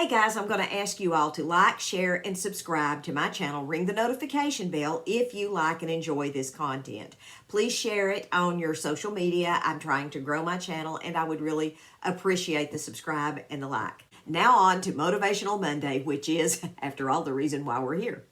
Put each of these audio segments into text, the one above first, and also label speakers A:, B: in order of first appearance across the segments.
A: Hey guys, I'm going to ask you all to like, share, and subscribe to my channel. Ring the notification bell if you like and enjoy this content. Please share it on your social media. I'm trying to grow my channel and I would really appreciate the subscribe and the like. Now on to Motivational Monday, which is, after all, the reason why we're here.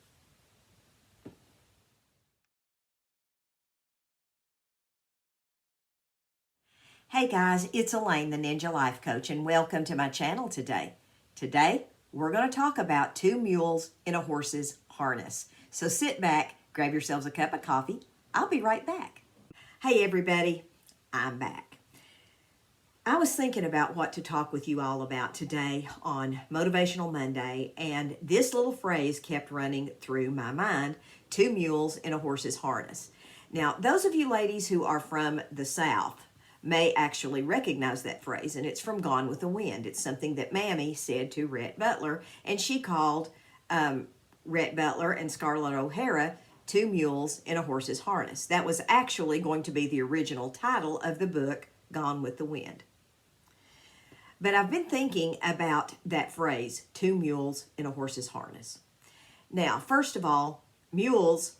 A: Hey guys, it's Elaine, the Ninja Life Coach, and welcome to my channel today. Today, we're going to talk about two mules in a horse's harness. So sit back, grab yourselves a cup of coffee. I'll be right back. Hey everybody, I'm back. I was thinking about what to talk with you all about today on Motivational Monday, and this little phrase kept running through my mind: two mules in a horse's harness. Now, those of you ladies who are from the South may actually recognize that phrase, and it's from Gone with the Wind. It's something that Mammy said to Rhett Butler, and she called Rhett Butler and Scarlett O'Hara two mules in a horse's harness. That was actually going to be the original title of the book, Gone with the Wind. But I've been thinking about that phrase, two mules in a horse's harness. Now, first of all, mules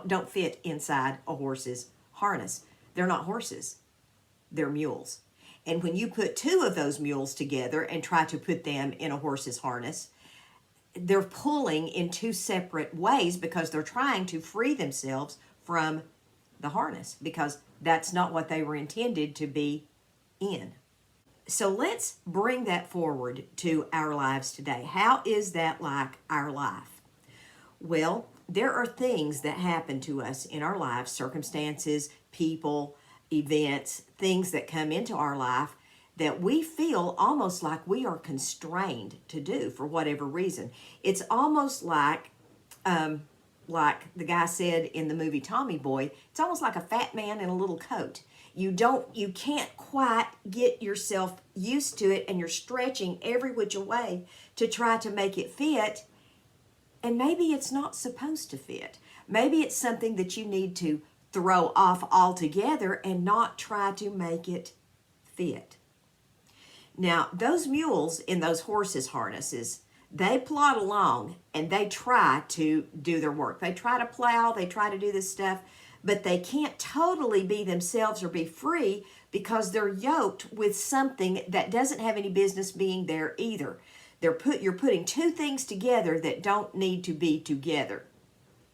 A: don't fit inside a horse's harness. They're not horses, they're mules. And when you put two of those mules together and try to put them in a horse's harness, they're pulling in two separate ways because they're trying to free themselves from the harness, because that's not what they were intended to be in. So let's bring that forward to our lives today. How is that like our life? Well, there are things that happen to us in our lives, circumstances, people, events, things that come into our life that we feel almost like we are constrained to do for whatever reason. It's almost like the guy said in the movie Tommy Boy, it's almost like a fat man in a little coat. You can't quite get yourself used to it, and you're stretching every which way to try to make it fit. And maybe it's not supposed to fit. Maybe it's something that you need to throw off altogether and not try to make it fit. Now, those mules in those horses' harnesses, they plod along and they try to do their work. They try to plow, they try to do this stuff, but they can't totally be themselves or be free because they're yoked with something that doesn't have any business being there either. You're putting two things together that don't need to be together.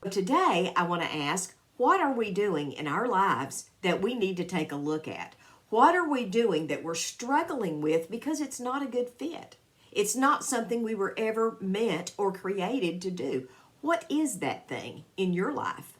A: Today, I want to ask, what are we doing in our lives that we need to take a look at? What are we doing that we're struggling with because it's not a good fit? It's not something we were ever meant or created to do. What is that thing in your life?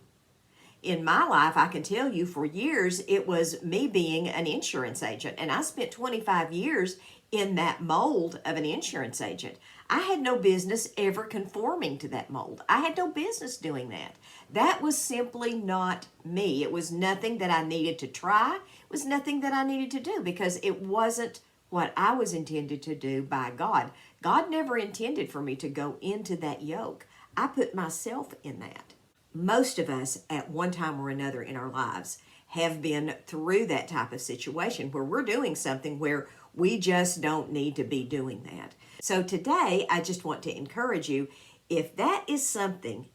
A: In my life, I can tell you for years, it was me being an insurance agent, and I spent 25 years in that mold of an insurance agent. I had no business ever conforming to that mold. I had no business doing that. That was simply not me. It was nothing that I needed to try. It was nothing that I needed to do because it wasn't what I was intended to do by God. God never intended for me to go into that yoke. I put myself in that. Most of us at one time or another in our lives have been through that type of situation where we're doing something where we just don't need to be doing that. So today, I just want to encourage you, if that is something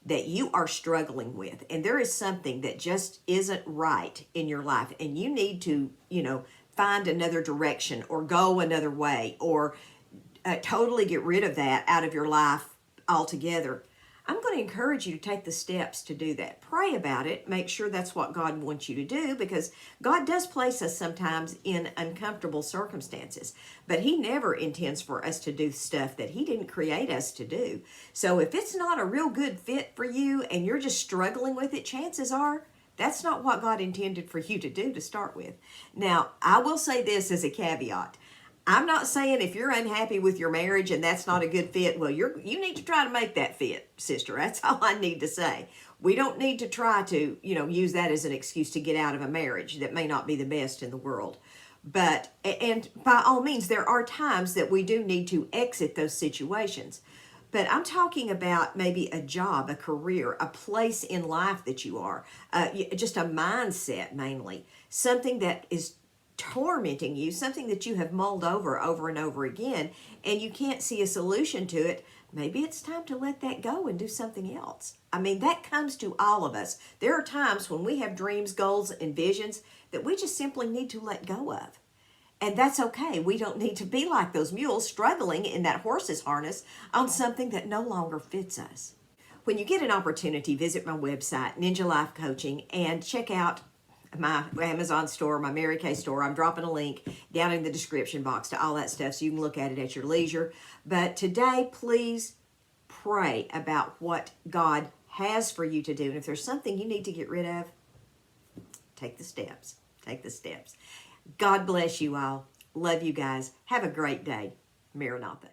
A: that you are struggling with, and there is something that just isn't right in your life, and you need to, find another direction or go another way or totally get rid of that out of your life altogether, I'm going to encourage you to take the steps to do that. Pray about it. Make sure that's what God wants you to do, because God does place us sometimes in uncomfortable circumstances, but He never intends for us to do stuff that He didn't create us to do. So if it's not a real good fit for you and you're just struggling with it, chances are that's not what God intended for you to do to start with. Now, I will say this as a caveat. I'm not saying if you're unhappy with your marriage and that's not a good fit, well, you need to try to make that fit, sister. That's all I need to say. We don't need to try to, use that as an excuse to get out of a marriage that may not be the best in the world. But, and by all means, there are times that we do need to exit those situations. But I'm talking about maybe a job, a career, a place in life that you are, just a mindset mainly, something that is tormenting you, something that you have mulled over and over again, and you can't see a solution to it, maybe it's time to let that go and do something else. I mean, that comes to all of us. There are times when we have dreams, goals, and visions that we just simply need to let go of. And that's okay. We don't need to be like those mules struggling in that horse's harness on something that no longer fits us. When you get an opportunity, visit my website, Ninja Life Coaching, and check out my Amazon store, my Mary Kay store. I'm dropping a link down in the description box to all that stuff so you can look at it at your leisure. But today, please pray about what God has for you to do. And if there's something you need to get rid of, take the steps. Take the steps. God bless you all. Love you guys. Have a great day. Maranatha.